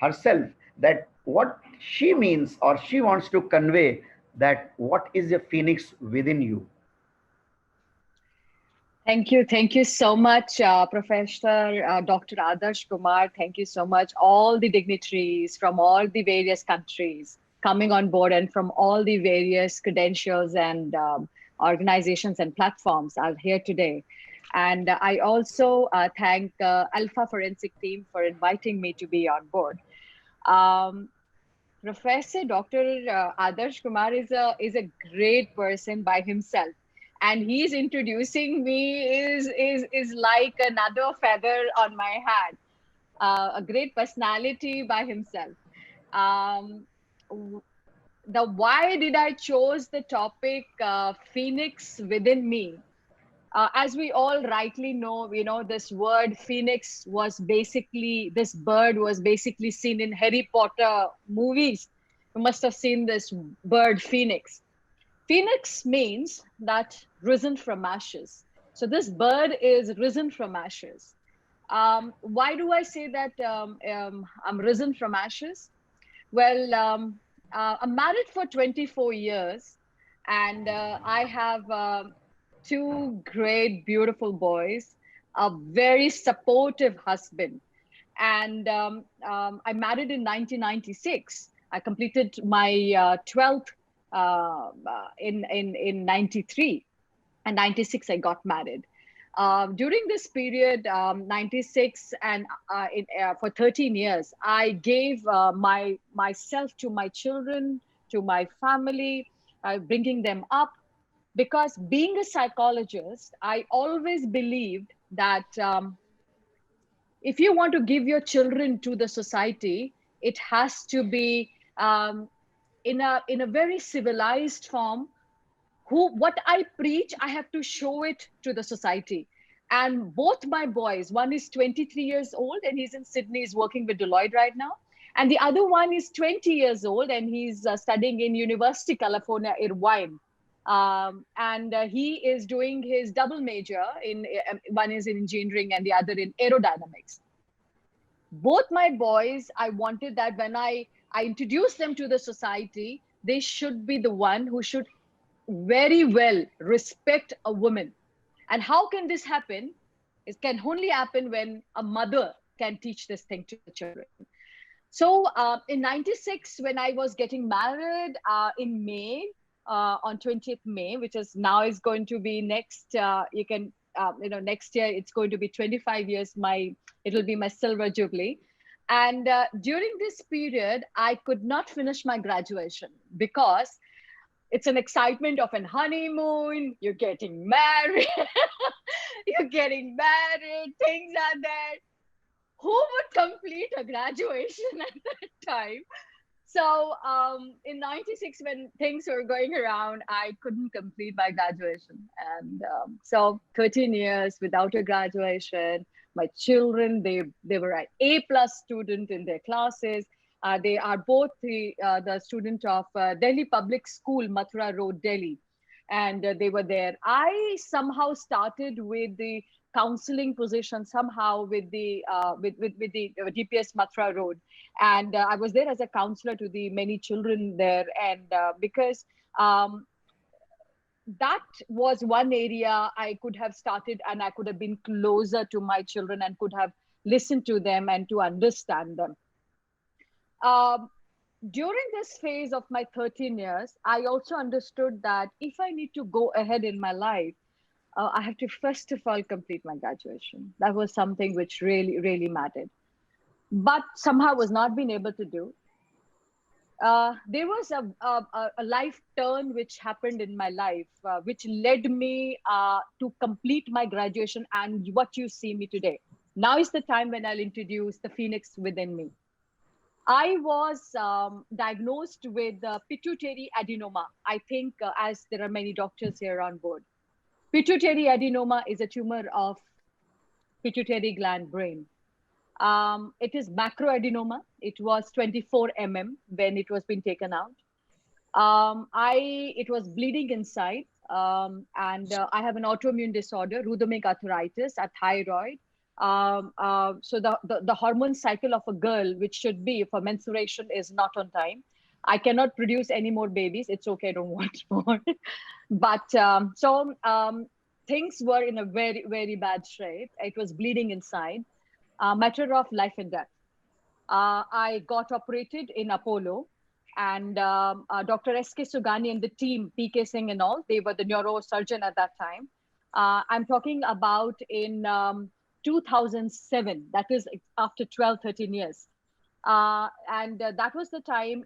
herself, that what she means or she wants to convey, that what is a phoenix within you. Thank you. Thank you so much, Professor Dr. Adarsh Kumar. Thank you so much. All the dignitaries from all the various countries coming on board and from all the various credentials and organizations and platforms are here today. And I also thank Alpha Forensic team for inviting me to be on board. Um, Professor Dr. Adarsh Kumar is a great person by himself, and he's introducing me is like another feather on my hat. A great personality by himself. Um, w- the why did I chose the topic Phoenix within me? As we all rightly know, this word phoenix was basically, this bird was basically seen in Harry Potter movies. You must have seen this bird phoenix. Phoenix means that risen from ashes. So this bird is risen from ashes. Why do I say that I'm risen from ashes? Well, I'm married for 24 years, and I have two great, beautiful boys, a very supportive husband. And I married in 1996. I completed my 12th in 93, and 96 I got married. During this period, 96 and for 13 years, I gave myself to my children, to my family, bringing them up. Because being a psychologist, I always believed that if you want to give your children to the society, it has to be in a very civilized form. What I preach, I have to show it to the society. And both my boys, one is 23 years old and he's in Sydney, he's working with Deloitte right now, and the other one is 20 years old and he's studying in University California Irvine. And he is doing his double major in one is in engineering and the other in aerodynamics. Both my boys, I wanted that when I introduce them to the society, they should be the one who should very well respect a woman. And how can this happen? It can only happen when a mother can teach this thing to the children. So in 96, when I was getting married in May, on 20th May, which is now is going to be next, next year, it's going to be 25 years, it'll be my silver jubilee. And during this period, I could not finish my graduation because it's an excitement of an honeymoon, you're getting married, you're getting married, things are there. Who would complete a graduation at that time? So in 96, when things were going around, I couldn't complete my graduation. And so 13 years without a graduation. My children, they were an A+ student in their classes. They are both the student of Delhi Public School, Mathura Road, Delhi. And they were there. I somehow started with the counseling position somehow with the DPS Mathura Road, and I was there as a counselor to the many children there, and because that was one area I could have started, and I could have been closer to my children and could have listened to them and to understand them. Um, During this phase of my 13 years, I also understood that if I need to go ahead in my life, I have to first of all complete my graduation. That was something which really, really mattered, but somehow was not being able to do. There was a life turn which happened in my life, which led me to complete my graduation and what you see me today. Now is the time when I'll introduce the phoenix within me. I was diagnosed with pituitary adenoma. I think, as there are many doctors here on board, pituitary adenoma is a tumor of pituitary gland brain. It is macroadenoma. It was 24 when it was being taken out. It was bleeding inside, and I have an autoimmune disorder, rheumatoid arthritis, a thyroid. So the hormone cycle of a girl, which should be for menstruation, is not on time. I cannot produce any more babies. It's okay, I don't want more. But things were in a very, very bad shape. It was bleeding inside, a matter of life and death. I got operated in Apollo, and Dr. S.K. Sugani and the team, PK Singh and all, they were the neurosurgeon at that time. I'm talking about in 2007, that is after 12, 13 years. And that was the time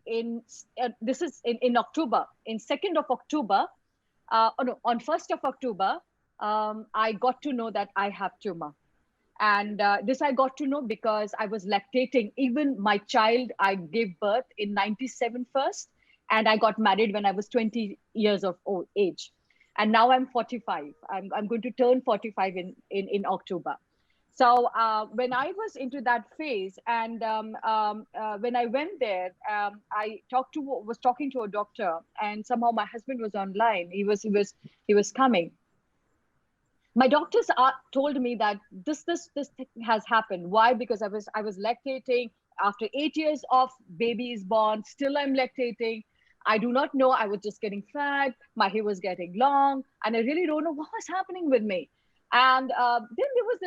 this is in October, in 2nd of October, oh no, on 1st of October, I got to know that I have tumor. And this I got to know because I was lactating. Even my child, I gave birth in 97 first, and I got married when I was 20 years of old age. And now I'm 45. I'm going to turn 45 in October. So when I was into that phase, and when I went there, I was talking to a doctor, and somehow my husband was online. He was coming. My doctors told me that this thing has happened. Why? Because I was lactating. After 8 years of baby is born, still I'm lactating. I do not know. I was just getting fat. My hair was getting long, and I really don't know what was happening with me. And then there was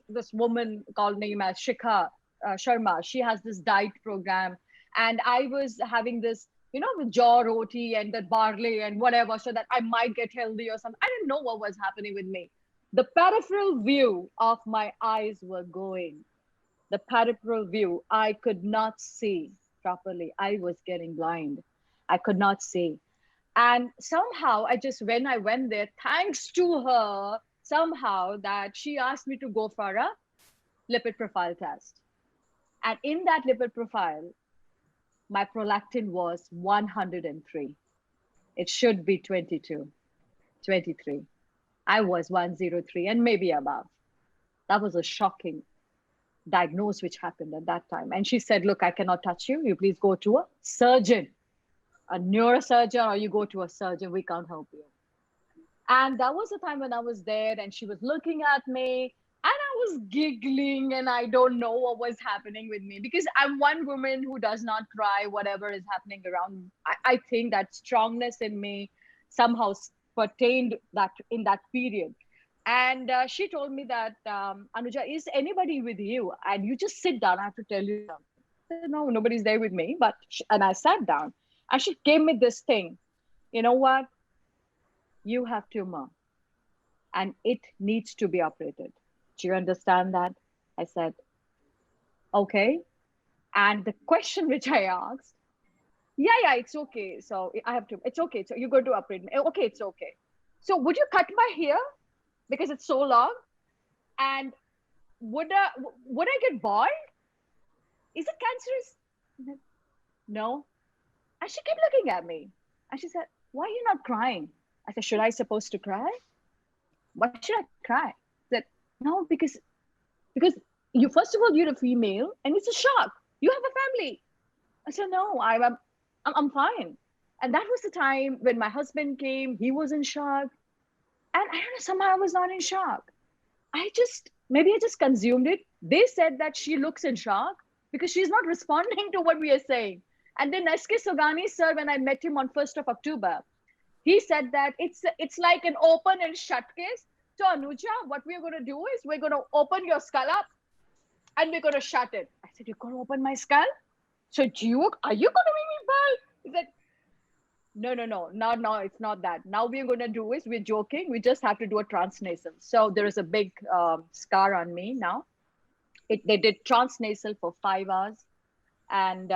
this woman called name as Shikha Sharma. She has this diet program, and I was having this, with jaw roti and that barley and whatever, so that I might get healthy or something. I didn't know what was happening with me. The peripheral view of my eyes were going. The peripheral view, I could not see properly. I was getting blind. I could not see. And somehow when I went there, thanks to her, somehow that she asked me to go for a lipid profile test. And in that lipid profile, my prolactin was 103. It should be 22, 23. I was 103 and maybe above. That was a shocking diagnosis which happened at that time. And she said, look, I cannot touch you. You please go to a surgeon, a neurosurgeon, or you go to a surgeon. We can't help you. And that was the time when I was there, and she was looking at me, and I was giggling, and I don't know what was happening with me, because I'm one woman who does not cry whatever is happening around. I think that strongness in me somehow pertained that in that period. And she told me that, Anuja, is anybody with you? And you just sit down. I have to tell you something. I said, no, nobody's there with me. And I sat down, and she gave me this thing. You know what? You have tumor, and it needs to be operated. Do you understand that? I said, okay. And the question which I asked, yeah, it's okay. So I have to, it's okay. So you're going to operate me. Okay, it's okay. So would you cut my hair because it's so long? And would I get bald? Is it cancerous? No. And she kept looking at me, and she said, why are you not crying? I said, should I supposed to cry? Why should I cry? I said, no, because you, first of all, you're a female, and it's a shock. You have a family. I said, no, I'm fine. And that was the time when my husband came. He was in shock, and I don't know, somehow I was not in shock. Maybe I just consumed it. They said that she looks in shock because she's not responding to what we are saying. And then S.K. Sogani sir, when I met him on 1st of October, he said that it's like an open and shut case. So Anuja, what we're going to do is we're going to open your skull up, and we're going to shut it. I said, you're going to open my skull? So are you going to make me bald? He said, no, it's not that. Now we're going to do is, we're joking. We just have to do a transnasal. So there is a big scar on me now. They did transnasal for 5 hours. And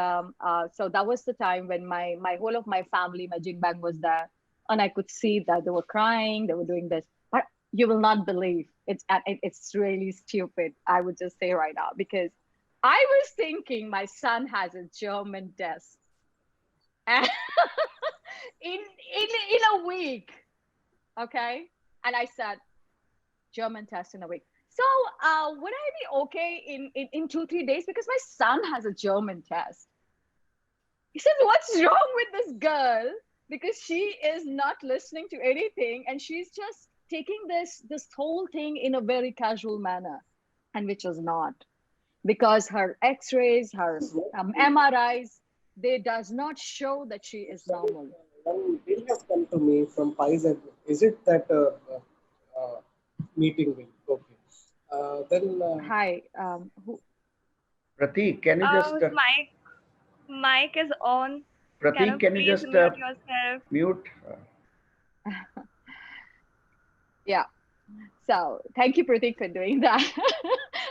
so that was the time when my whole of my family, my jingbang was there. And I could see that they were crying, they were doing this. But you will not believe, it's really stupid, I would just say right now, because I was thinking my son has a German test. And in a week, okay? And I said, German test in a week. So would I be okay in 2-3 days? Because my son has a German test. He says, what's wrong with this girl? Because she is not listening to anything, and she's just taking this whole thing in a very casual manner. and which was not, because her x-rays, her MRIs, they does not show that she is normal. One bill has come to me from Pfizer. Is it that meeting bill? Okay. Then Hi, Pratik, can you just Mic is on. Can Pratik, you can you please just mute yourself? mute? yeah. So thank you, Pratik, for doing that.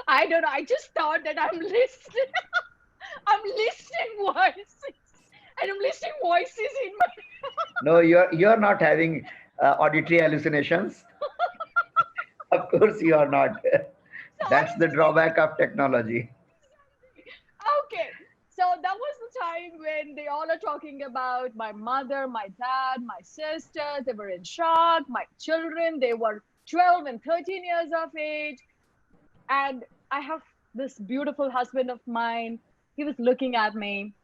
I don't know. I just thought that I'm listening. I'm listening voices, and I'm listening voices in my. No, you're not having auditory hallucinations. Of course, you are not. So That's the drawback of technology. okay. So that was the time when they all are talking about my mother, my dad, my sisters. They were in shock. My children, they were 12 and 13 years of age. And I have this beautiful husband of mine. He was looking at me.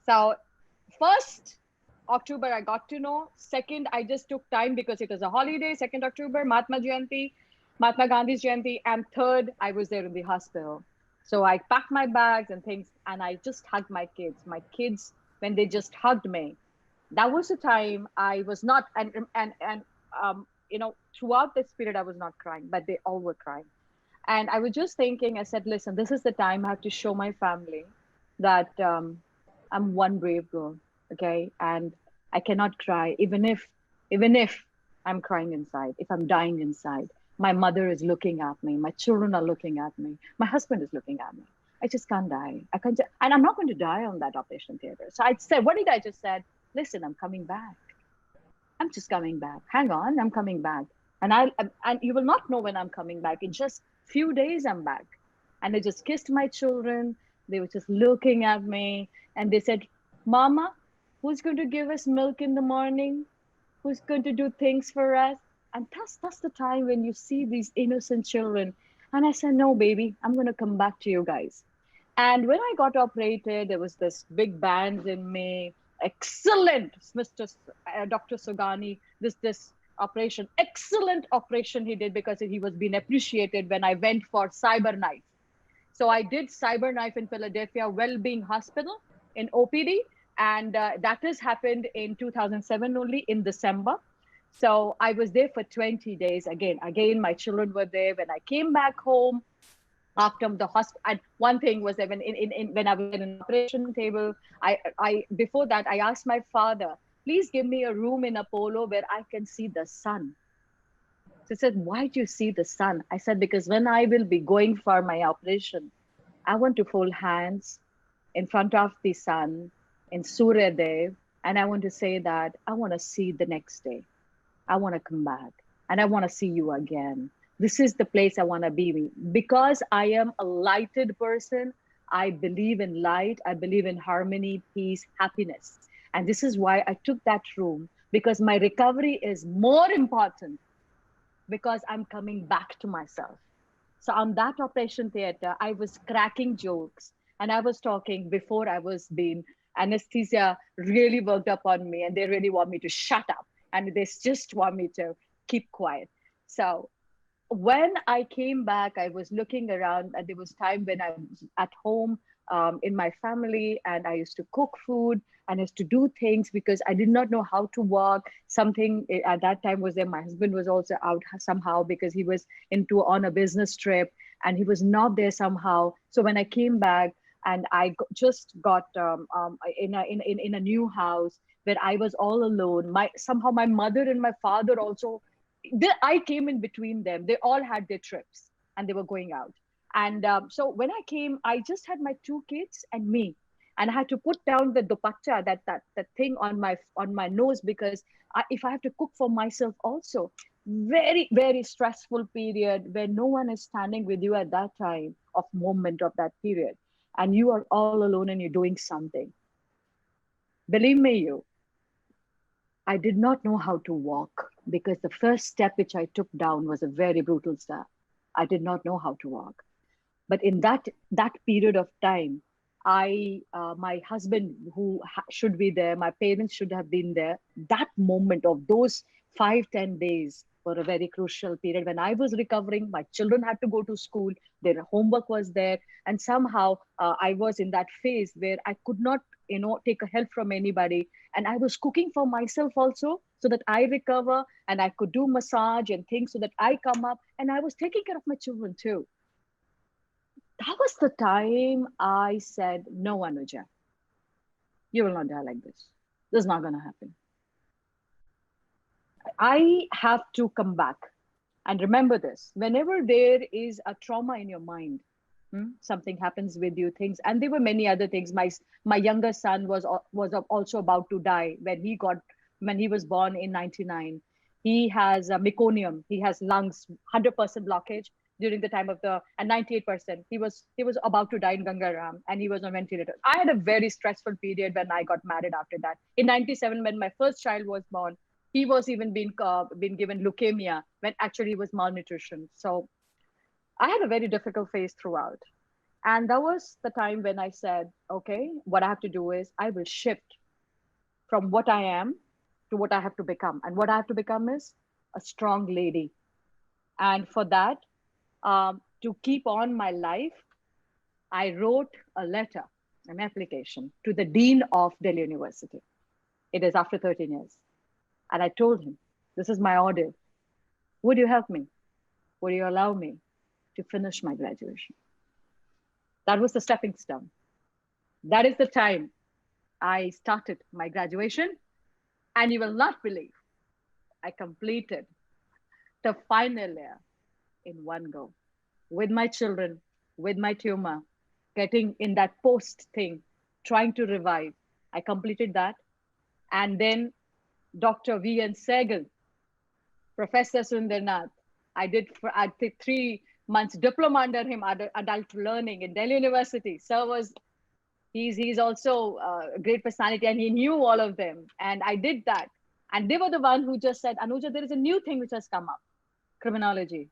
So, first October, I got to know. Second, I just took time because it was a holiday. 2nd October, Mahatma Jayanti, Mahatma Gandhi's Jayanti. And third, I was there in the hospital. So I packed my bags and things, and I just hugged my kids. My kids, when they just hugged me, that was the time I was not, throughout this period, I was not crying, but they all were crying. And I was just thinking, I said, listen, this is the time I have to show my family that I'm one brave girl, okay? And I cannot cry, even if I'm crying inside, if I'm dying inside. My mother is looking at me, my children are looking at me, my husband is looking at me. I just can't die. I can't, and I'm not going to die on that operation theater. So I said, what did I just said? Listen, I'm coming back. I'm just coming back. Hang on, I'm coming back. And you will not know when I'm coming back. In just few days, I'm back. And I just kissed my children. They were just looking at me, and they said, Mama, who's going to give us milk in the morning? Who's going to do things for us? And that's the time when you see these innocent children. And I said, no, baby, I'm going to come back to you guys. And when I got operated, there was this big band in me. Excellent, Mr. Dr. Sogani. This operation, excellent operation he did, because he was being appreciated when I went for CyberKnife. So I did CyberKnife in Philadelphia Wellbeing Hospital in OPD, and that has happened in 2007 only in December. So I was there for 20 days. Again, my children were there. When I came back home after the hospital, and one thing was that when I was in an operation table, I before that I asked my father, please give me a room in Apollo where I can see the sun. So he said, why do you see the sun? I said, because when I will be going for my operation, I want to fold hands in front of the sun in Surya Dev, and I want to say that I want to see the next day. I want to come back, and I want to see you again. This is the place I want to be. Because I am a lighted person, I believe in light, I believe in harmony, peace, happiness. And this is why I took that room, because my recovery is more important, because I'm coming back to myself. So on that operation theater, I was cracking jokes, and I was talking before I was being anesthesia really worked up on me, and they really want me to shut up, and they just want me to keep quiet. So when I came back, I was looking around, and there was time when I was at home in my family, and I used to cook food and I used to do things because I did not know how to walk. Something at that time was there. My husband was also out somehow because he was on a business trip, and he was not there somehow. So when I came back, and I just got in a new house where I was all alone. Somehow my mother and my father also, I came in between them. They all had their trips and they were going out. And so when I came, I just had my two kids and me, and I had to put down the dupatta, that thing on my nose, because if I have to cook for myself also, very very stressful period where no one is standing with you at that time of moment of that period, and you are all alone and you're doing something. Believe me, I did not know how to walk, because the first step which I took down was a very brutal step. I did not know how to walk. But in that period of time, my husband, who should be there, my parents should have been there. That moment of those 5-10 days for a very crucial period. When I was recovering, my children had to go to school, their homework was there. And somehow I was in that phase where I could not, take a help from anybody. And I was cooking for myself also so that I recover and I could do massage and things so that I come up. And I was taking care of my children too. That was the time I said, no, Anuja, you will not die like this. This is not going to happen. I have to come back. And remember this, whenever there is a trauma in your mind, something happens with you, things, and there were many other things. My younger son was also about to die when he was born in 99. He has meconium. He has lungs, 100% blockage during the time of and 98%. He was about to die in Gangaram and he was on ventilator. I had a very stressful period when I got married after that. In 97, when my first child was born, he was even been given leukemia when actually he was malnutrition. So I had a very difficult phase throughout. And that was the time when I said, okay, what I have to do is I will shift from what I am to what I have to become. And what I have to become is a strong lady. And for that, to keep on my life, I wrote a letter, an application to the Dean of Delhi University. It is after 13 years. And I told him, this is my order. Would you help me? Would you allow me to finish my graduation? That was the stepping stone. That is the time I started my graduation. And you will not believe, I completed the final year in one go with my children, with my tumor, getting in that post thing, trying to revive. I completed that. And then Dr. V.N. Sehgal, Professor Sundarnath, I did 3 months diploma under him, adult learning in Delhi University. So he's also a great personality and he knew all of them. And I did that. And they were the one who just said, Anuja, there is a new thing which has come up, criminology,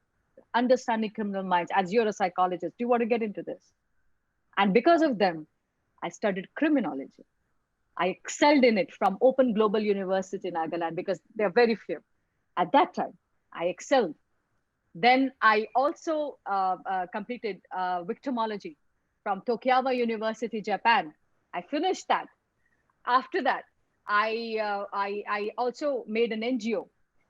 understanding criminal minds. As you're a psychologist, do you want to get into this? And because of them, I studied criminology. I excelled in it from Open Global University in Nagaland because there are very few. At that time, I excelled. Then I also completed victimology from Tokugawa University, Japan. I finished that. After that, I also made an NGO.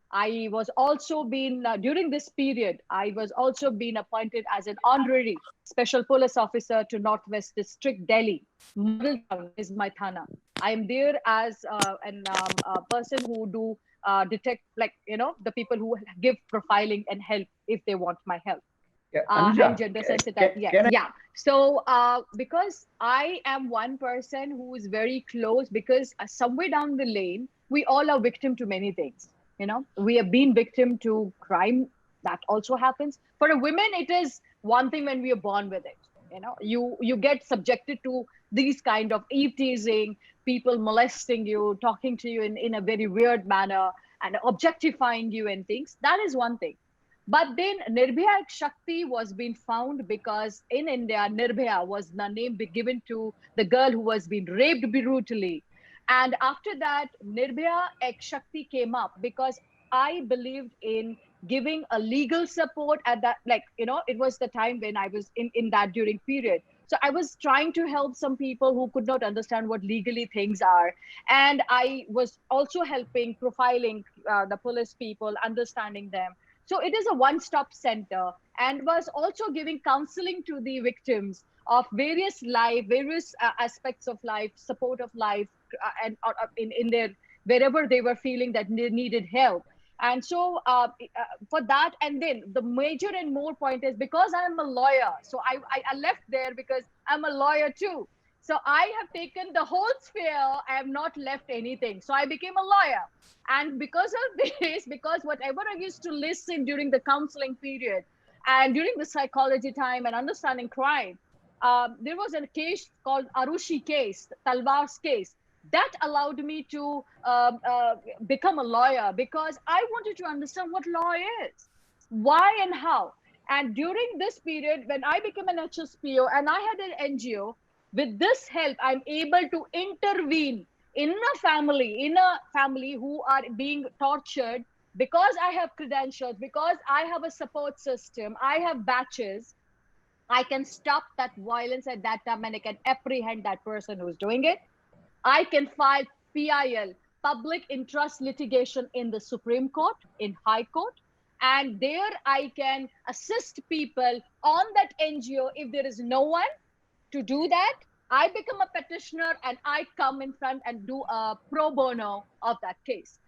I was also during this period, I was also being appointed as an honorary special police officer to Northwest District, Delhi. Model town is my thana. I am there as a person who do detect, the people who give profiling and help if they want my help. Yeah, and gender sensitive. Yeah. So because I am one person who is very close, because somewhere down the lane, we all are victim to many things. We have been victim to crime. That also happens. For a woman, it is one thing when we are born with it. You get subjected to these kind of eve teasing, people molesting you, talking to you in a very weird manner and objectifying you and things. That is one thing. But then Nirbhaya Shakti was being found because in India, Nirbhaya was the name given to the girl who was being raped brutally. And after that, Nirbhaya Ek Shakti came up because I believed in giving a legal support at that, it was the time when I was in that during period. So I was trying to help some people who could not understand what legally things are. And I was also helping profiling the police people, understanding them. So it is a one-stop center and was also giving counseling to the victims of various aspects of life, support of life, and in their wherever they were feeling that they needed help. And so for that, and then the major and more point is because I'm a lawyer. So I left there because I'm a lawyer too. So I have taken the whole sphere. I have not left anything. So I became a lawyer. And because of this, because whatever I used to listen during the counseling period and during the psychology time and understanding crime, there was a case called Arushi case, Talwar's case. That allowed me to become a lawyer because I wanted to understand what law is, why and how. And during this period, when I became an HSPO and I had an NGO, with this help, I'm able to intervene in a family who are being tortured because I have credentials, because I have a support system, I have batches, I can stop that violence at that time and I can apprehend that person who's doing it. I can file PIL, public interest litigation, in the Supreme Court, in High Court. And there I can assist people on that NGO. If there is no one to do that, I become a petitioner and I come in front and do a pro bono of that case.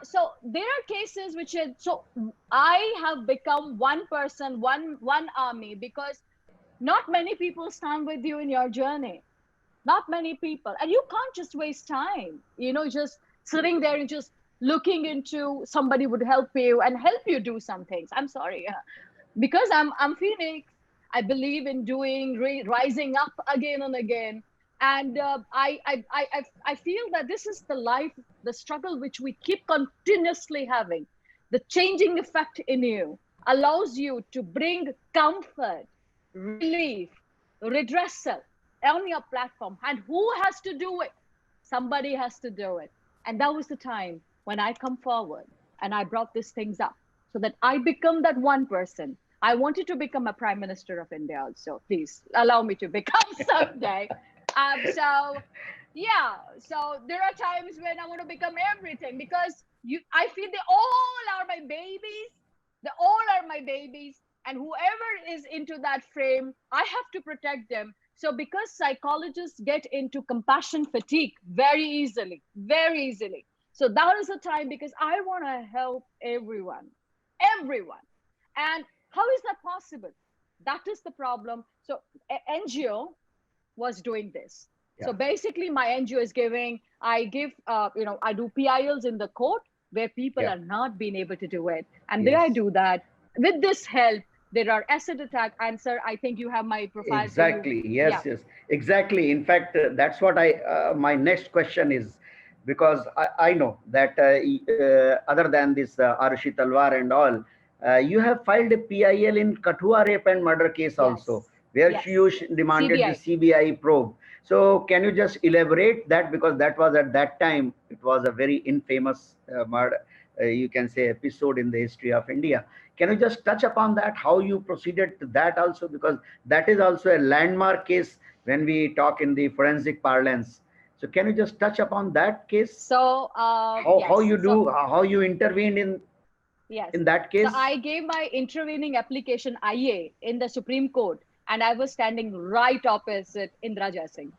So there are cases which are, so I have become one person, one army, because not many people stand with you in your journey. Not many people. And you can't just waste time, just sitting there and just looking into somebody would help you and help you do some things. I'm sorry. Because I'm Phoenix, I believe in doing, rising up again and again. And I feel that this is the life, the struggle which we keep continuously having. The changing effect in you allows you to bring comfort, relief, redressal on your platform. And who has to do it? Somebody has to do it. And that was the time when I come forward and I brought these things up so that I become that one person. I wanted to become a Prime Minister of India also. Please allow me to become someday. So there are times when I want to become everything, because I feel they all are my babies. They all are my babies. And whoever is into that frame, I have to protect them. So because psychologists get into compassion fatigue very easily. So that is the time, because I want to help everyone. And how is that possible? That is the problem. So NGO was doing this. Yeah. So basically my NGO is I do PILs in the court where people are not being able to do it. And there I do that. With this help, there are asset attack. And sir, I think you have my profile. Exactly. Yes. Exactly. In fact, that's what my next question is, because I know that other than this Arushi Talwar and all, you have filed a PIL in Kathua rape and murder case also, where you demanded CBI. The CBI probe. So can you just elaborate that, because that was at that time, it was a very infamous murder, you can say, episode in the history of India. Can you just touch upon that, how you proceeded to that also, because that is also a landmark case when we talk in the forensic parlance. So can you just touch upon that case? So how you intervened in that case? So I gave my intervening application IA in the Supreme Court, and I was standing right opposite Indira Jaising.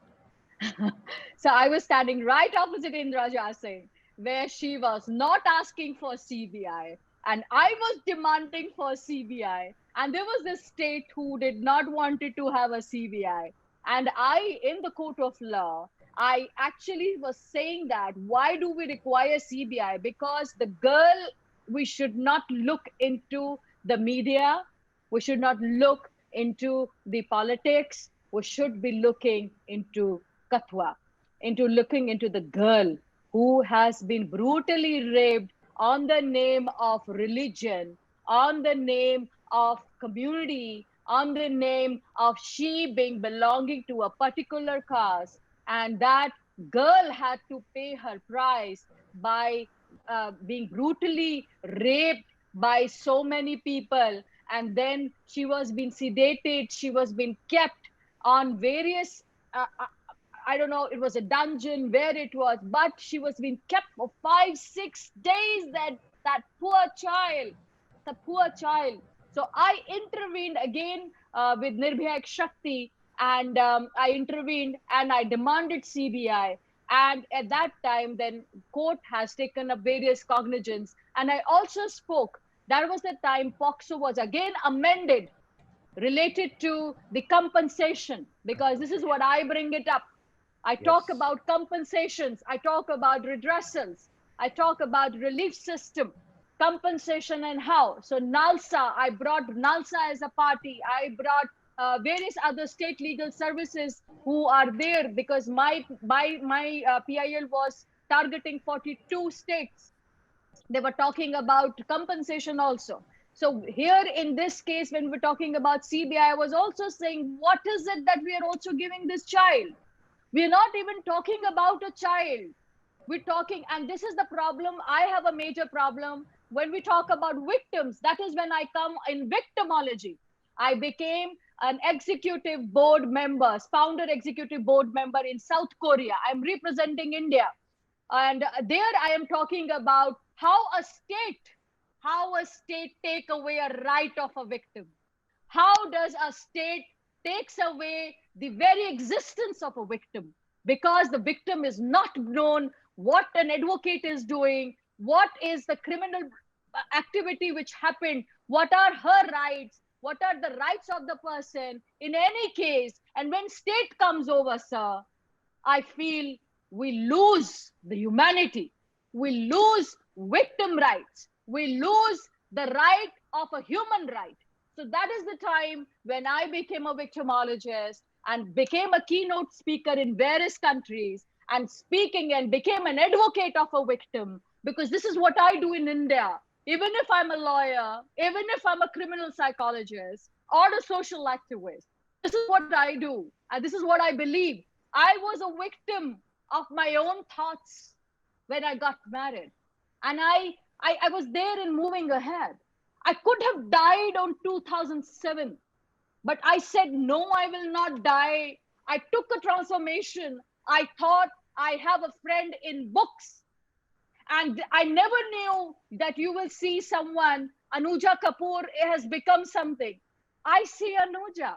So I was standing right opposite Indira Jaising, where she was not asking for CBI, and I was demanding for CBI. And there was this state who did not wanted to have a CBI. And I, in the court of law, I actually was saying that, why do we require CBI? Because the girl, we should not look into the media. We should not look into the politics. We should be looking into Kathua, looking into the girl who has been brutally raped on the name of religion, on the name of community, on the name of she belonging to a particular caste. And that girl had to pay her price by being brutally raped by so many people. And then she was being sedated. She was being kept on various, I don't know, it was a dungeon where it was, but she was being kept for 5-6 days, that poor child, the poor child. So I intervened again with Nirbhaya Shakti, and I intervened and I demanded CBI. And at that time, then court has taken up various cognizance. And I also spoke, that was the time POCSO was again amended related to the compensation, because this is what I bring it up. I talk about compensations. I talk about redressals. I talk about relief system, compensation and how. So NALSA, I brought NALSA as a party. I brought various other state legal services who are there, because my PIL was targeting 42 states. They were talking about compensation also. So here in this case, when we're talking about CBI, I was also saying, what is it that we are also giving this child? We're not even talking about a child. We're talking, and this is the problem. I have a major problem when we talk about victims, that is when I come in victimology. I became an executive board member, founder executive board member in South Korea. I'm representing India. And there I am talking about how a state take away a right of a victim. How does a state takes away the very existence of a victim, because the victim is not known what an advocate is doing, what is the criminal activity which happened, what are her rights, what are the rights of the person in any case. And when state comes over, sir, I feel we lose the humanity, we lose victim rights, we lose the right of a human right. So that is the time when I became a victimologist and became a keynote speaker in various countries and speaking and became an advocate of a victim, because this is what I do in India. Even if I'm a lawyer, even if I'm a criminal psychologist or a social activist, this is what I do. And this is what I believe. I was a victim of my own thoughts when I got married. And I was there in moving ahead. I could have died on 2007, but I said, no, I will not die. I took a transformation. I thought I have a friend in books. And I never knew that you will see someone, Anuja Kapoor has become something. I see Anuja.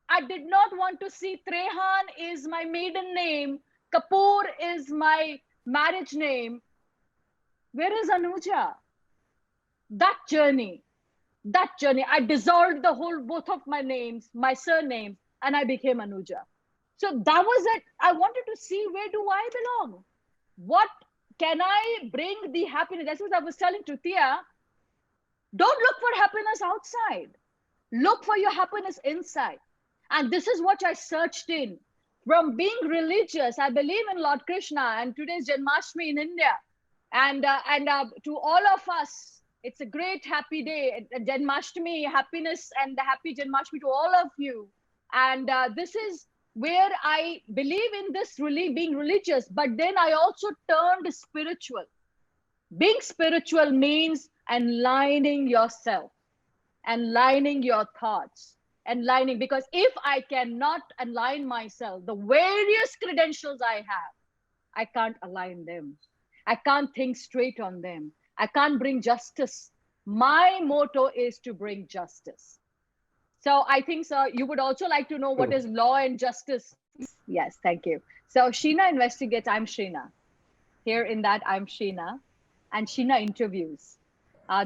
I did not want to see Trehan is my maiden name. Kapoor is my marriage name. Where is Anuja? That journey, I dissolved both of my names, my surnames, and I became Anuja. So that was it. I wanted to see, where do I belong? What can I bring the happiness? That's what I was telling to Tia. Don't look for happiness outside. Look for your happiness inside. And this is what I searched in. From being religious, I believe in Lord Krishna, and today's Janmashtami in India. And to all of us, it's a great happy day. Janmashtami, happiness and the happy Janmashtami to all of you. And this is where I believe in this really being religious, but then I also turned spiritual. Being spiritual means aligning yourself, aligning your thoughts, aligning, because if I cannot align myself, the various credentials I have, I can't align them. I can't think straight on them. I can't bring justice. My motto is to bring justice. So I think, sir, you would also like to know what is law and justice. Yes, thank you. So Sheena Investigates, I'm Sheena. Here in that, I'm Sheena. And Sheena interviews.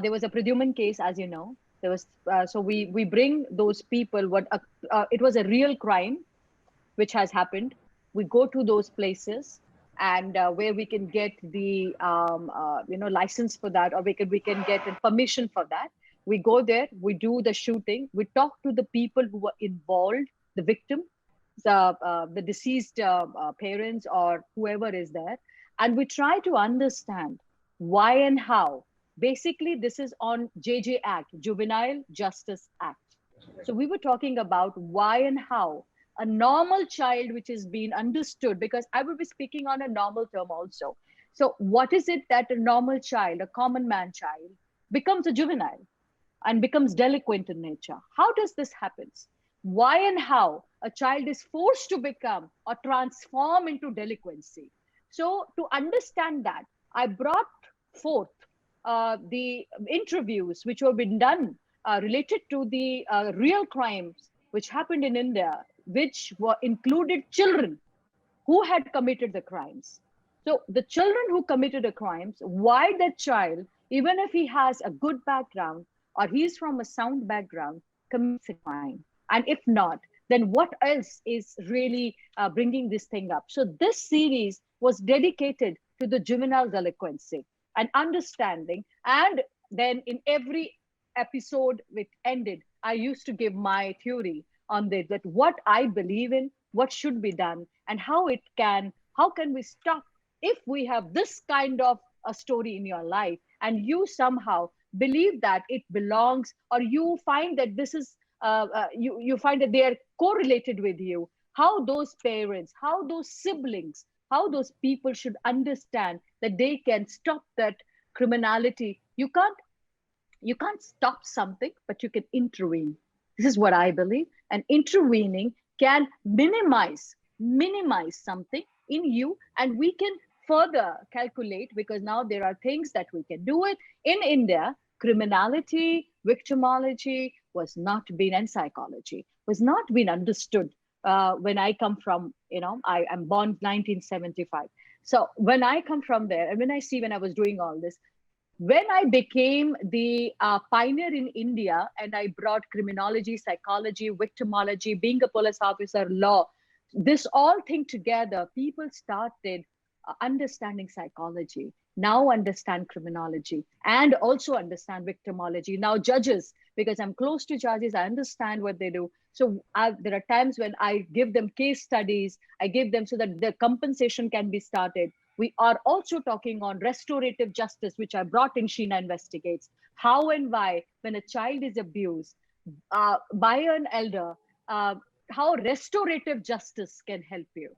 There was a Pradyuman case, as you know. There was so we bring those people. It was a real crime, which has happened. We go to those places, and where we can get the license for that, or we can get permission for that. We go there, we do the shooting, we talk to the people who were involved, the victim, the deceased parents or whoever is there, and we try to understand why and how. Basically, this is on JJ Act, Juvenile Justice Act. So we were talking about why and how a normal child, which is being understood, because I will be speaking on a normal term also. So what is it that a normal child, a common man child, becomes a juvenile and becomes delinquent in nature? How does this happen? Why and how a child is forced to become or transform into delinquency? So to understand that, I brought forth the interviews which have been done related to the real crimes which happened in India, which were included children who had committed the crimes. So the children who committed the crimes, why that child, even if he has a good background or he's from a sound background, commits a crime? And if not, then what else is really bringing this thing up? So this series was dedicated to the juvenile delinquency and understanding. And then in every episode which ended, I used to give my theory on this, that what I believe in, what should be done, and how can we stop if we have this kind of a story in your life and you somehow believe that it belongs, or you find that this is you find that they are correlated with you, how those parents, how those siblings, how those people should understand that they can stop that criminality You can't stop something, but you can intervene. This is what I believe. And intervening can minimize something in you, and we can further calculate, because now there are things that we can do it. In India, criminality, victimology was not been, and psychology was not been understood. When I come from, I am born 1975. So when I come from there, and when I see, when I was doing all this, when I became the pioneer in India, and I brought criminology, psychology, victimology, being a police officer, law, this all thing together, people started understanding psychology, now understand criminology, and also understand victimology. Now judges, because I'm close to judges, I understand what they do. So there are times when I give them case studies, I give them so that the compensation can be started. We are also talking on restorative justice, which I brought in Sheena Investigates. How and why, when a child is abused by an elder, how restorative justice can help you.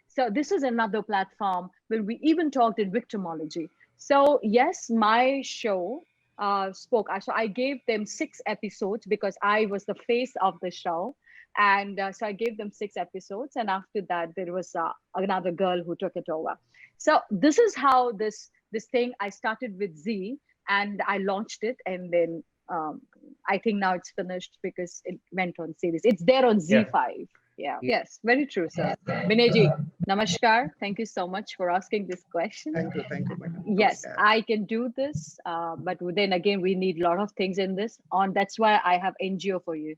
So this is another platform where we even talked in victimology. So yes, my show spoke. So I gave them 6 episodes because I was the face of the show. And so I gave them 6 episodes. And after that, there was another girl who took it over. So this is how this thing, I started with Z and I launched it. And then I think now it's finished because it went on series. It's there on Z5. Yeah. Yes, very true, sir. Vinayji, namaskar. Thank you so much for asking this question. Thank you, madam. Yes, I can do this, but then again, we need a lot of things in this. That's why I have NGO for you.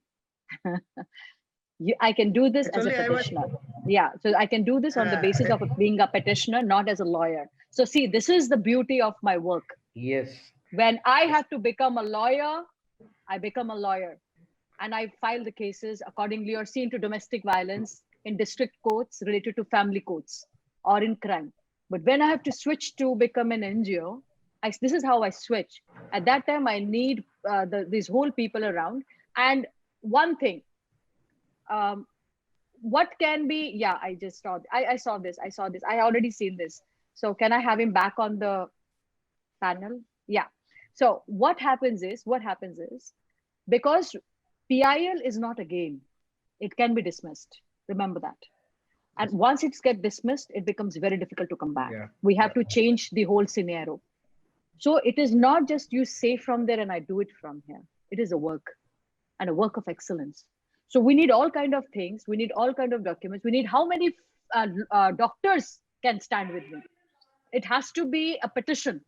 I can do this Actually, as a petitioner. Yeah, so I can do this on the basis of being a petitioner, not as a lawyer. So see, this is the beauty of my work. Yes. When I have to become a lawyer, I become a lawyer. And I file the cases accordingly, or seen to domestic violence in district courts related to family courts or in crime. But when I have to switch to become an NGO, this is how I switch. At that time, I need these whole people around. And one thing, what can be, yeah, I just saw, I saw this. I already seen this. So can I have him back on the panel? Yeah. So what happens is, because PIL is not a game. It can be dismissed. Remember that. And once it's get dismissed, it becomes very difficult to come back. Yeah. We have to change the whole scenario. So it is not just you say from there and I do it from here. It is a work, and a work of excellence. So we need all kind of things. We need all kind of documents. We need how many doctors can stand with me. It has to be a petition.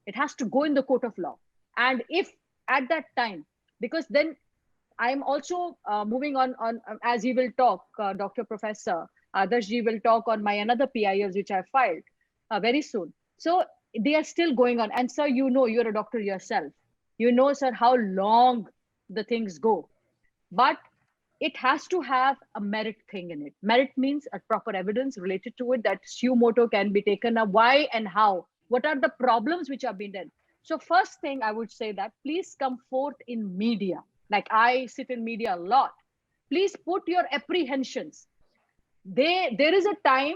It has to go in the court of law. And if at that time, because then I'm also moving on as he will talk, Dr. Professor Adarshji will talk on my another PILs, which I filed very soon. So they are still going on. And sir, you're a doctor yourself. You know, sir, how long the things go. But it has to have a merit thing in it. Merit means a proper evidence related to it, that suo motu can be taken up. Why and how? What are the problems which are being done? So first thing I would say that please come forth in media. Like I sit in media a lot. Please put your apprehensions. There is a time,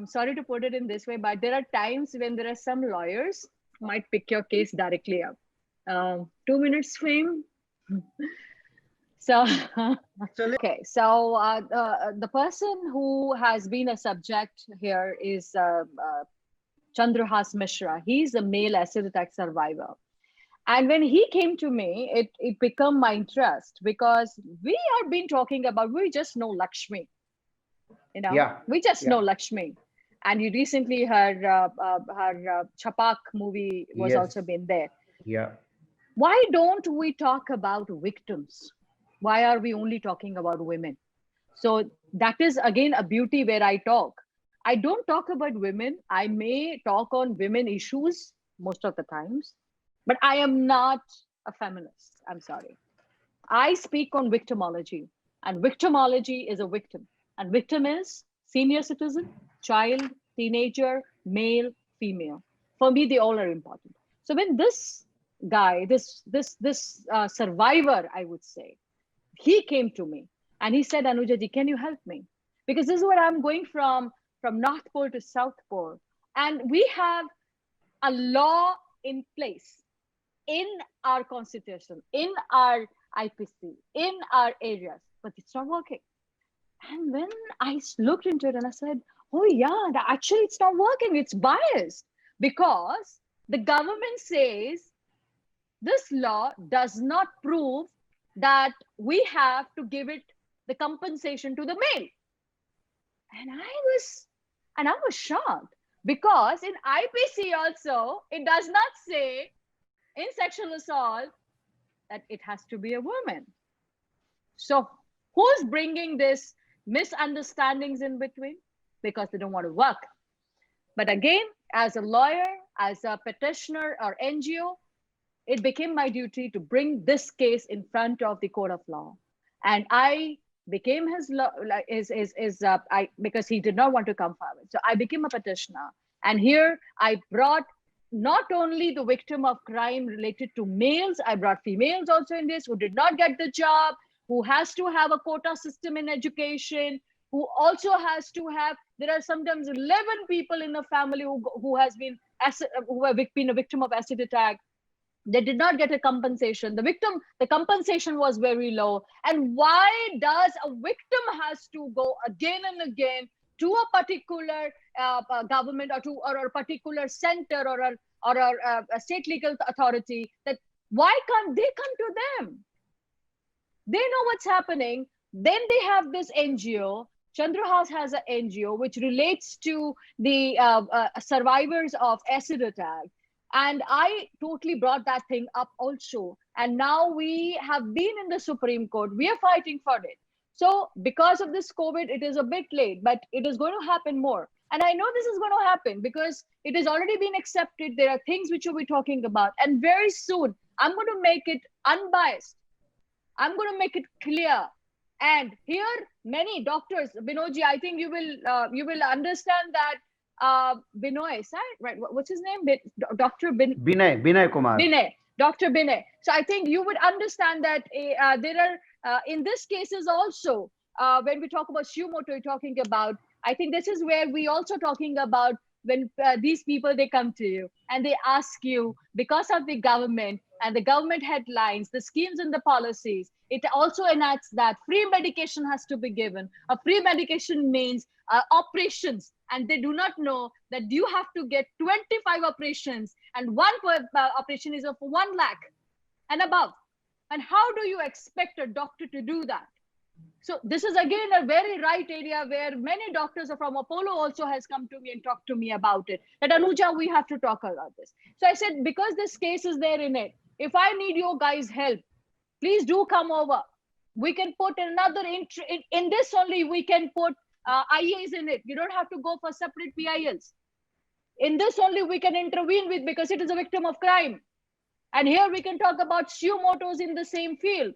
sorry to put it in this way, but there are times when there are some lawyers might pick your case directly up. 2 minutes fame. So, okay. So the person who has been a subject here is Chandrahas Mishra. He's a male acid attack survivor. And when he came to me, it became my interest, because we have been talking about, we just know Lakshmi, we just know Lakshmi. And you recently heard her Chapak movie was also been there. Yeah. Why don't we talk about victims? Why are we only talking about women? So that is again a beauty where I talk. I don't talk about women. I may talk on women issues most of the times, but I am not a feminist. I'm sorry. I speak on victimology, and victimology is a victim. And victim is senior citizen, child, teenager, male, female. For me, they all are important. So when this guy, this survivor, I would say, he came to me and he said, Anuja ji, can you help me? Because this is what I'm going from North Pole to South Pole. And we have a law in place in our constitution, in our IPC, in our areas, but it's not working. And when I looked into it and I said, oh yeah, actually it's not working. It's biased because the government says this law does not prove that we have to give it the compensation to the male. And I was shocked because in IPC also, it does not say in sexual assault that it has to be a woman. So who's bringing this misunderstandings in between? Because they don't want to work. But again, as a lawyer, as a petitioner or NGO, it became my duty to bring this case in front of the court of law. And I became because he did not want to come forward. So I became a petitioner. And here I brought not only the victim of crime related to males, I brought females also in this who did not get the job, who has to have a quota system in education, who also has to have, there are sometimes 11 people in a family who have been a victim of acid attack. They did not get a compensation. The compensation was very low. And why does a victim has to go again and again to a particular government or a particular center or a state legal authority? That why can't they come to them? They know what's happening. Then they have this NGO. Chandra House has an NGO which relates to the survivors of acid attack. And I totally brought that thing up also. And now we have been in the Supreme Court. We are fighting for it. So because of this COVID, it is a bit late, but it is going to happen more. And I know this is going to happen because it has already been accepted. There are things which we'll be talking about. And very soon, I'm going to make it unbiased. I'm going to make it clear. And here, many doctors, Binodji, I think you will understand that Binoy, right? What's his name? Dr. Binay Kumar. Binay, Dr. Binay. So I think you would understand that there are, in this cases also, when we talk about Shimoto, we're talking about, I think this is where we also talking about when these people, they come to you and they ask you, because of the government and the government headlines, the schemes and the policies, it also enacts that free medication has to be given. A free medication means operations, and they do not know that you have to get 25 operations, and one operation is of 1 lakh and above. And how do you expect a doctor to do that? So this is again a very right area where many doctors from Apollo also has come to me and talked to me about it. That Anuja, we have to talk about this. So I said, because this case is there in it, if I need your guys' help, please do come over. We can put another, in this only, we can put IAs in it. You don't have to go for separate PILs. In this only we can intervene with, because it is a victim of crime. And here we can talk about Shimotos in the same field.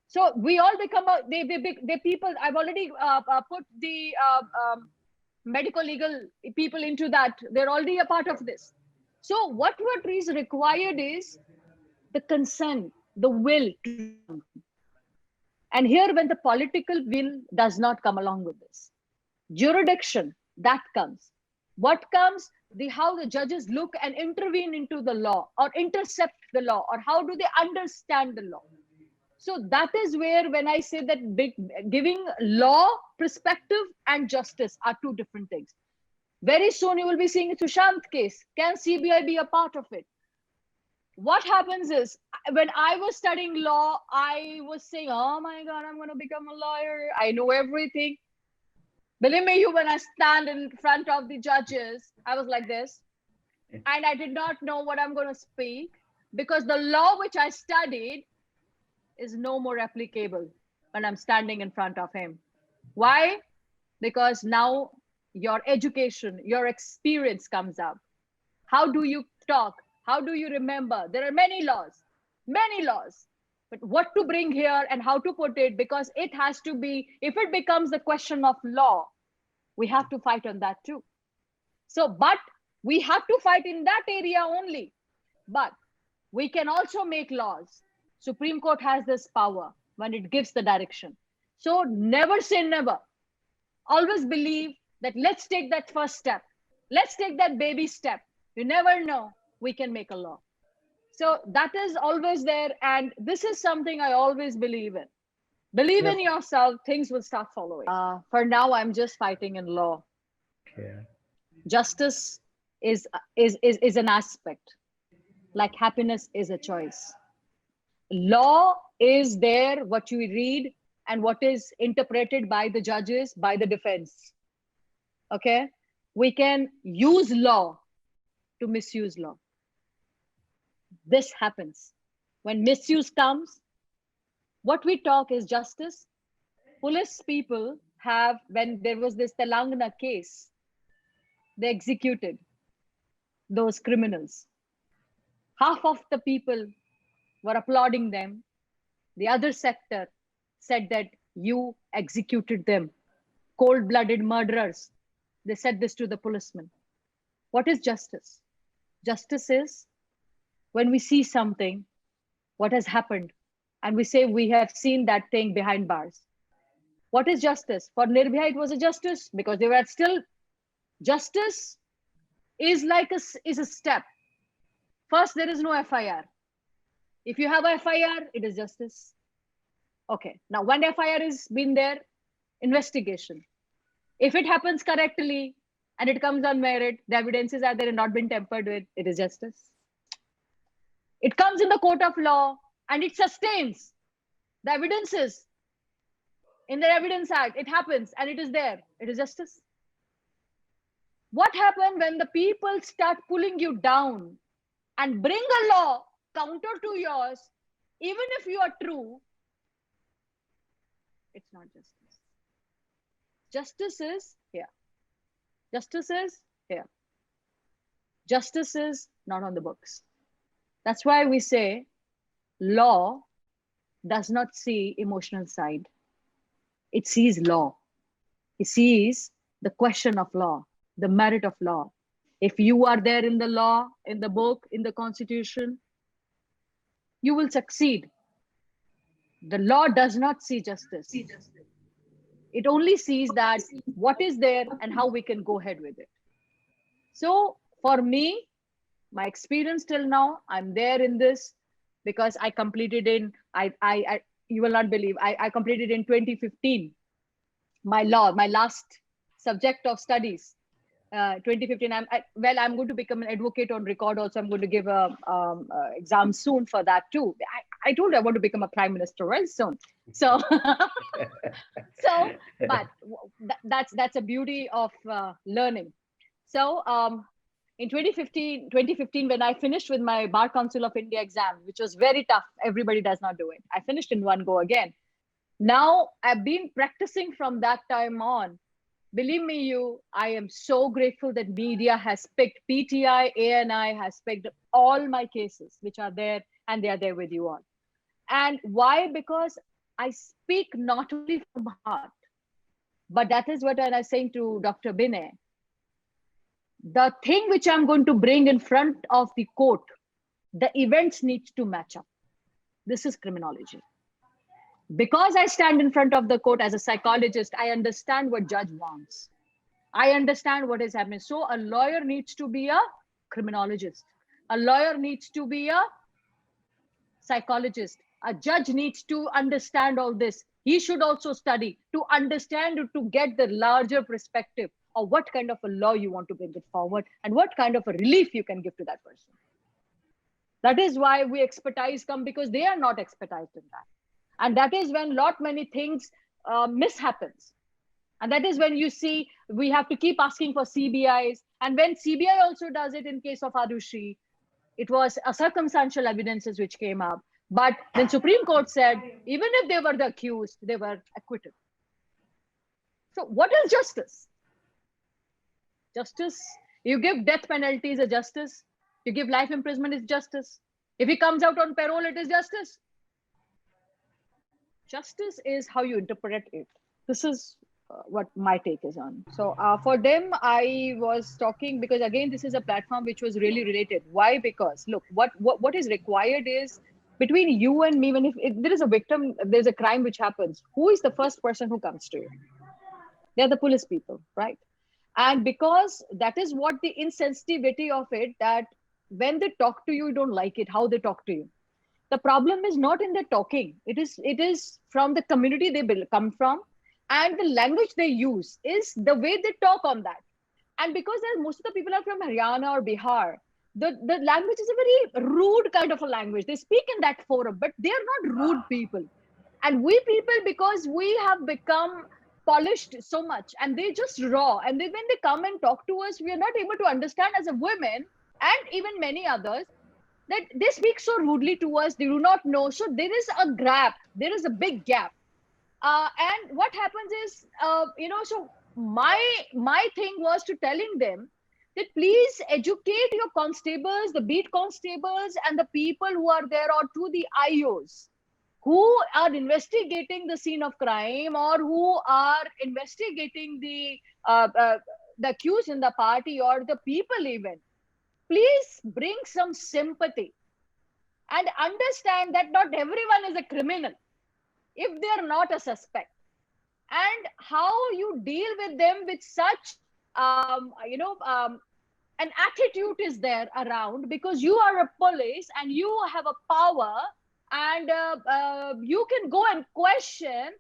So we all become, they people, I've already put the medical legal people into that. They're already a part of this. So what is required is the consent, the will. And here when the political will does not come along with this, jurisdiction, that comes. What comes? How the judges look and intervene into the law or intercept the law, or how do they understand the law? So that is where, when I say that giving law perspective and justice are two different things. Very soon you will be seeing a Sushant case. Can CBI be a part of it? What happens is, when I was studying law, I was saying, oh my God, I'm going to become a lawyer. I know everything. Believe me, when I stand in front of the judges, I was like this. And I did not know what I'm going to speak, because the law which I studied is no more applicable when I'm standing in front of him. Why? Because now your education, your experience comes up. How do you talk? How do you remember? There are many laws, but what to bring here and how to put it, because it has to be, if it becomes the question of law, we have to fight on that too. So, but we have to fight in that area only, but we can also make laws. Supreme Court has this power when it gives the direction. So never say never. Always believe that let's take that first step. Let's take that baby step. You never know. We can make a law. So that is always there. And this is something I always believe in. Believe in yourself, things will start following. For now, I'm just fighting in law. Yeah. Justice is an aspect, like happiness is a choice. Law is there, what you read and what is interpreted by the judges, by the defense. Okay? We can use law to misuse law. This happens. When misuse comes, what we talk is justice. Police people have, when there was this Telangana case, they executed those criminals. Half of the people were applauding them. The other sector said that you executed them. Cold-blooded murderers. They said this to the policemen. What is justice? Justice is when we see something, what has happened, and we say we have seen that thing behind bars. What is justice? For Nirbhaya, it was a justice because they were still. Justice is like is a step. First, there is no FIR. If you have a FIR, it is justice. Okay. Now, when FIR is been there, investigation. If it happens correctly and it comes on merit, the evidences are there and not been tampered with, it is justice. It comes in the court of law and it sustains the evidences in the Evidence Act. It happens and it is there. It is justice. What happens when the people start pulling you down and bring a law counter to yours, even if you are true? It's not justice. Justice is here. Justice is here. Justice is not on the books. That's why we say law does not see emotional side. It sees law. It sees the question of law, the merit of law. If you are there in the law, in the book, in the constitution, you will succeed. The law does not see justice. It only sees that what is there and how we can go ahead with it. So for me, my experience till now, I'm there in this because I completed in, you will not believe, I completed in 2015, my law, my last subject of studies. 2015, I'm going to become an advocate on record also. I'm going to give a exam soon for that too. I told you I want to become a prime minister very soon. So, but that's a beauty of learning. So in 2015, when I finished with my Bar Council of India exam, which was very tough, everybody does not do it. I finished in one go again. Now I've been practicing from that time on. Believe me, I am so grateful that media has picked, PTI, ANI has picked all my cases, which are there, and they are there with you all. And why? Because I speak not only from heart, but that is what I was saying to Dr. Binay. The thing which I'm going to bring in front of the court, the events need to match up. This is criminology. Because I stand in front of the court as a psychologist, I understand what judge wants. I understand what is happening. So a lawyer needs to be a criminologist. A lawyer needs to be a psychologist. A judge needs to understand all this. He should also study to understand, to get the larger perspective of what kind of a law you want to bring it forward and what kind of a relief you can give to that person. That is why we expertise come, because they are not expertised in that. And that is when many things mishappens. And that is when you see we have to keep asking for CBIs. And when CBI also does it in case of Arushi, it was a circumstantial evidences which came up. But then Supreme Court said, even if they were the accused, they were acquitted. So what is justice? Justice, you give death penalty is a justice. You give life imprisonment is justice. If he comes out on parole, it is justice. Justice is how you interpret it. This is what my take is on. So for them, I was talking because again, this is a platform which was really related. Why? Because look, what is required is between you and me, when if there is a victim, there's a crime which happens, who is the first person who comes to you? They're the police people, right? And because that is what the insensitivity of it, that when they talk to you, you don't like it, how they talk to you. The problem is not in the talking. It is from the community they come from, and the language they use is the way they talk on that. And because most of the people are from Haryana or Bihar, the language is a very rude kind of a language. They speak in that forum, but they are not rude people. And we people, because we have become polished so much, and they just raw, and when they come and talk to us, we are not able to understand as a woman, and even many others, that they speak so rudely to us. They do not know. So there is a gap. There is a big gap. And what happens is, so my thing was to telling them that please educate your constables, the beat constables, and the people who are there, or to the IOs who are investigating the scene of crime, or who are investigating the accused in the party, or the people even. Please bring some sympathy and understand that not everyone is a criminal if they are not a suspect, and how you deal with them with such an attitude is there around, because you are a police and you have a power, and you can go and question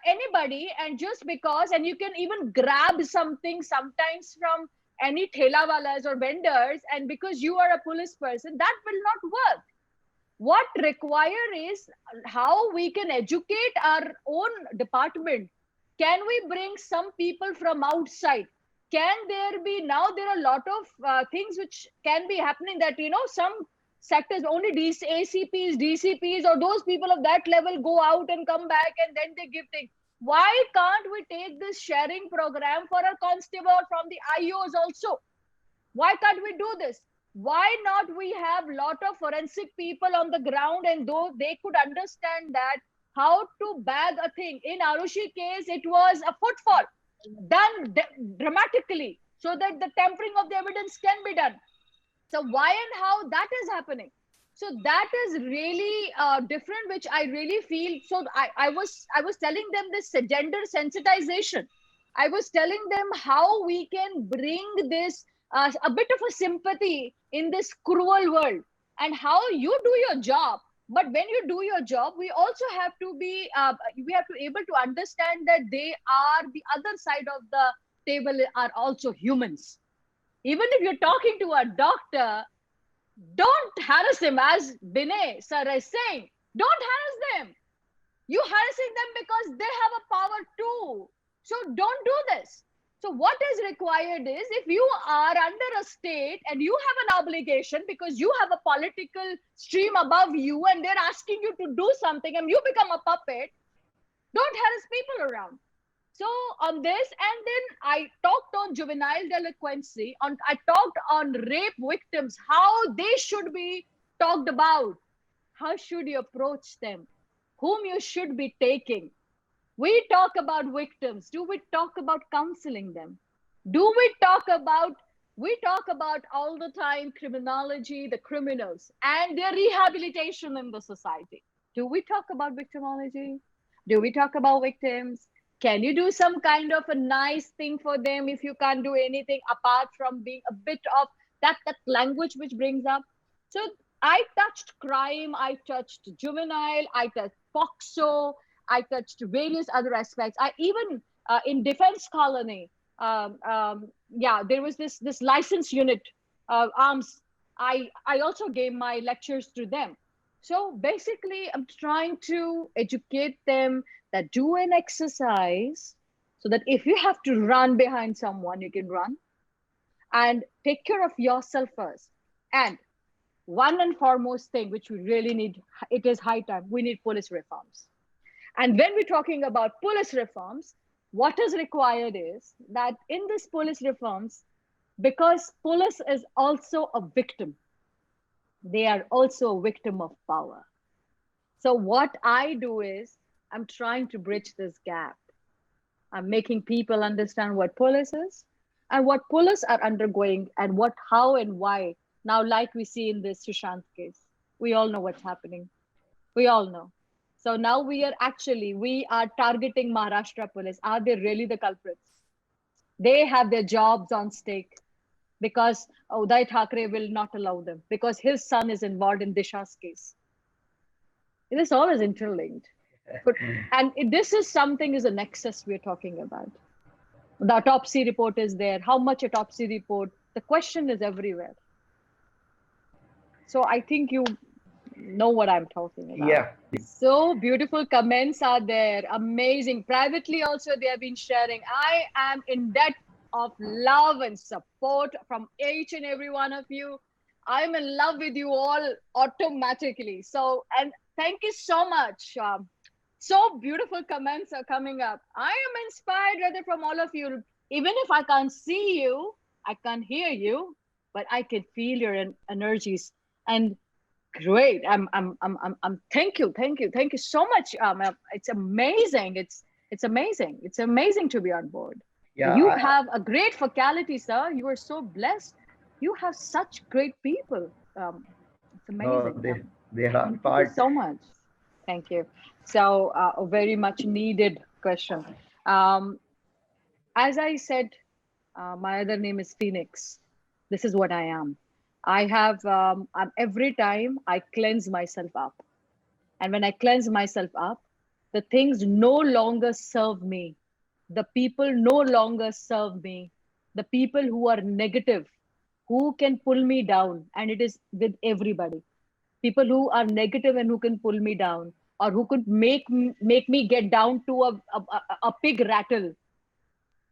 anybody, and just because, and you can even grab something sometimes from any thelawalas or vendors, and because you are a police person, that will not work. What require is how we can educate our own department. Can we bring some people from outside? Can there be, now there are a lot of things which can be happening, that some sectors only ACPs, DCPs, or those people of that level go out and come back, and then they give things. Why can't we take this sharing program for a constable from the IOs also? Why can't we do this? Why not we have lot of forensic people on the ground, and though they could understand that how to bag a thing. In Arushi case, it was a footfall done dramatically, so that the tampering of the evidence can be done. So why and how that is happening? So that is really different, which I really feel. So I was telling them this gender sensitization. I was telling them how we can bring this a bit of a sympathy in this cruel world, and how you do your job. But when you do your job, we also have to be we have to able to understand that they are, the other side of the table are also humans. Even if you're talking to a doctor, don't harass him, as Binay sir is saying. Don't harass them. You're harassing them because they have a power too. So don't do this. So what is required is, if you are under a state and you have an obligation because you have a political stream above you, and they're asking you to do something, and you become a puppet, don't harass people around. So on this, and then I talked on juvenile delinquency, I talked on rape victims, how they should be talked about. How should you approach them? Whom you should be taking? We talk about victims. Do we talk about counseling them? Do we talk about all the time criminology, the criminals, and their rehabilitation in the society? Do we talk about victimology? Do we talk about victims? Can you do some kind of a nice thing for them if you can't do anything apart from being a bit of that language which brings up? So I touched crime, I touched juvenile, I touched POXO, I touched various other aspects. I even in defense colony, there was this license unit arms. I also gave my lectures to them. So basically, I'm trying to educate them that do an exercise, so that if you have to run behind someone, you can run, and take care of yourself first. And one and foremost thing which we really need, it is high time, we need police reforms. And when we're talking about police reforms, what is required is that in this police reforms, because police is also a victim, they are also a victim of power. So what I do is, I'm trying to bridge this gap. I'm making people understand what police is and what police are undergoing, and what, how and why. Now, like we see in this Sushant case, we all know what's happening. We all know. So now we are targeting Maharashtra police. Are they really the culprits? They have their jobs on stake because Uday Thackeray will not allow them because his son is involved in Disha's case. This all is interlinked. And this is something is a nexus we're talking about. The autopsy report is there. How much autopsy report? The question is everywhere. So I think you know what I'm talking about. Yeah. So beautiful comments are there. Amazing. Privately also they have been sharing. I am in debt of love and support from each and every one of you. I'm in love with you all automatically. So, and thank you so much. So beautiful comments are coming up. I am inspired rather from all of you. Even if I can't see you, I can't hear you, but I can feel your energies. And great. Thank you so much. It's amazing. It's amazing. It's amazing to be on board. Yeah, You have a great faculty, sir. You are so blessed. You have such great people. It's amazing. No, they are Thank you part. so much. Thank you. So a very much needed question. As I said, my other name is Phoenix. This is what I am. I have every time I cleanse myself up, and when I cleanse myself up, the things no longer serve me. The people no longer serve me. The people who are negative, who can pull me down, and it is with everybody. People who are negative and who can pull me down, or who could make me get down to a pig rattle.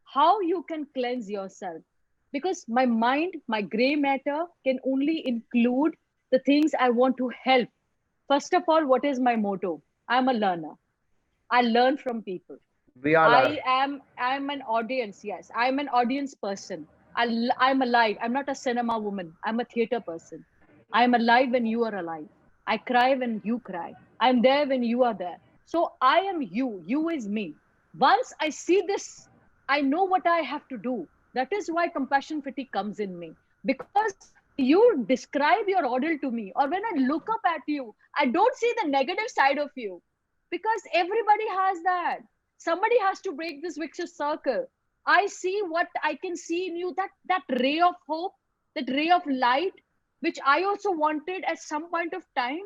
How you can cleanse yourself? Because my mind, my gray matter can only include the things I want to help. First of all, what is my motto? I'm a learner. I learn from people. We all are. I'm an audience. Yes, I'm an audience person. I'm alive. I'm not a cinema woman. I'm a theater person. I'm alive when you are alive. I cry when you cry. I'm there when you are there. So I am you. You is me. Once I see this, I know what I have to do. That is why compassion fatigue comes in me. Because you describe your order to me, or when I look up at you, I don't see the negative side of you. Because everybody has that. Somebody has to break this vicious circle. I see what I can see in you, that ray of hope, that ray of light, which I also wanted at some point of time.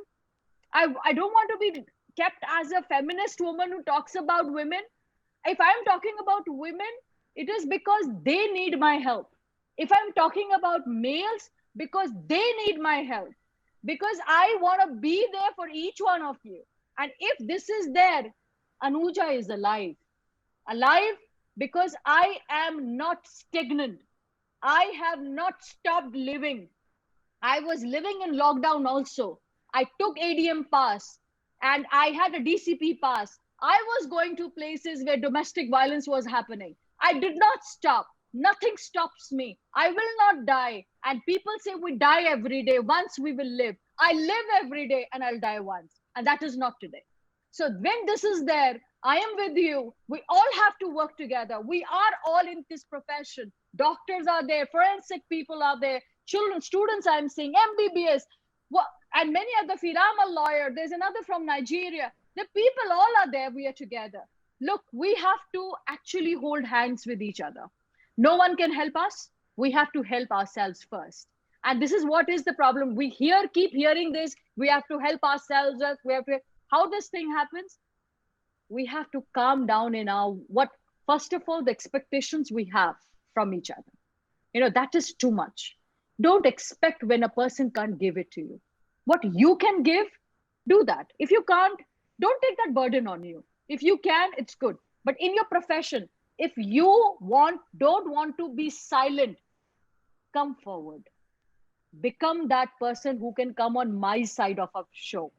I don't want to be kept as a feminist woman who talks about women. If I'm talking about women, it is because they need my help. If I'm talking about males, because they need my help. Because I want to be there for each one of you. And if this is there, Anuja is alive. Alive because I am not stagnant. I have not stopped living. I was living in lockdown also. I took ADM pass and I had a DCP pass. I was going to places where domestic violence was happening. I did not stop. Nothing stops me. I will not die. And people say we die every day. Once we will live. I live every day and I'll die once. And that is not today. So when this is there, I am with you. We all have to work together. We are all in this profession. Doctors are there. Forensic people are there. Children, students I'm seeing, MBBS, and many other fields. I'm a lawyer. There's another from Nigeria. The people all are there. We are together. Look, we have to actually hold hands with each other. No one can help us. We have to help ourselves first. And this is what is the problem. We keep hearing this. We have to help ourselves. How this thing happens? We have to calm down in first of all, the expectations we have from each other. That is too much. Don't expect when a person can't give it to you. What you can give, do that. If you can't, don't take that burden on you. If you can, it's good. But in your profession, if you don't want to be silent, come forward. Become that person who can come on my side of a show.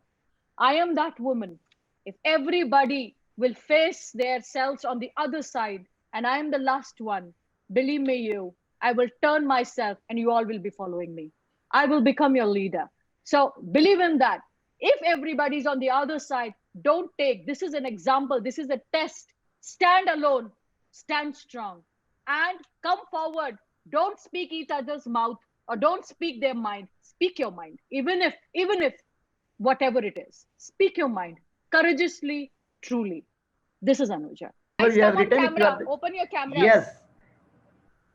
I am that woman. If everybody will face themselves on the other side, and I am the last one, believe me, I will turn myself and you all will be following me. I will become your leader. So believe in that. If everybody's on the other side, don't take. This is an example. This is a test. Stand alone. Stand strong. And come forward. Don't speak each other's mouth or don't speak their mind. Speak your mind. Even if whatever it is. Speak your mind. Courageously, truly. This is Anuja. Well, you have Come on written it, camera. Open your camera. Yes.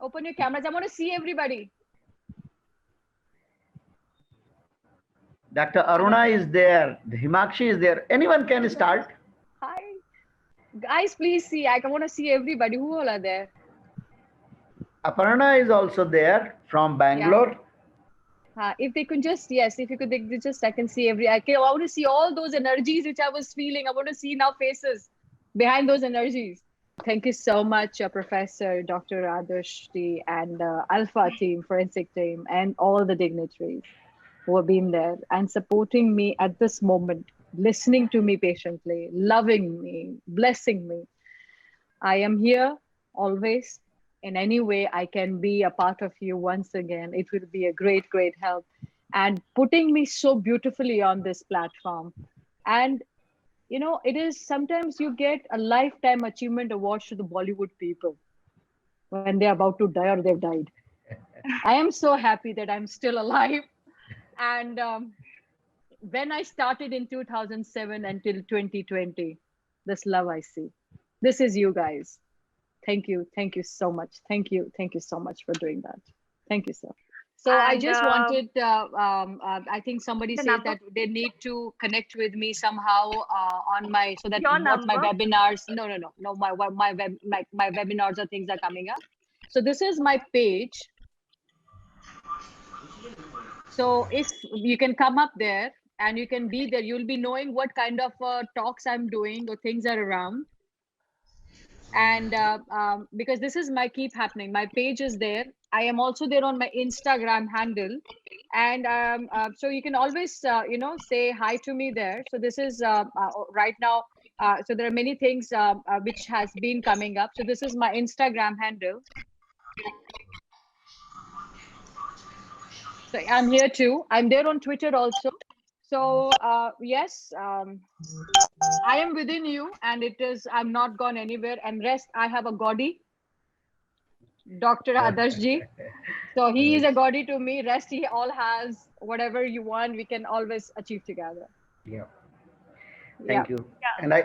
Open your cameras. I want to see everybody. Dr. Aruna is there. Himakshi is there. Anyone can start. Hi. Guys, please see. I want to see everybody. Who all are there? Aparna is also there from Bangalore. If they could just, yes, if you could, they just, I can see I want to see all those energies which I was feeling. I want to see now faces behind those energies. Thank you so much, Professor Dr. Adarsh and Alpha team, forensic team, and all the dignitaries who have been there and supporting me at this moment, listening to me patiently, loving me, blessing me. I am here always. In any way I can be a part of you once again, it will be a great, great help. And putting me so beautifully on this platform. And, you know, it is sometimes you get a lifetime achievement award to the Bollywood people when they're about to die or they've died. I am so happy that I'm still alive. And when I started in 2007 until 2020, this love I see. This is you guys. Thank you so much. Thank you so much for doing that. Thank you, sir. So I just wanted, I think somebody said that they need to connect with me somehow on my, so that what my webinars, no, my webinars or things are coming up. So this is my page. So if you can come up there and you can be there, you'll be knowing what kind of talks I'm doing or things are around. And because this is my keep happening, my page is there. I am also there on my Instagram handle, and so you can always you know, say hi to me there. So this is right now, so there are many things which has been coming up. So this is my Instagram handle. So I'm here too. I'm there on Twitter also. So yes, I am within you, and it is, I'm not gone anywhere. And rest, I have a Gaudi, Dr. Adarshji. So he is a Gaudi to me. Rest, he all has whatever you want. We can always achieve together. Yeah. Thank you. And I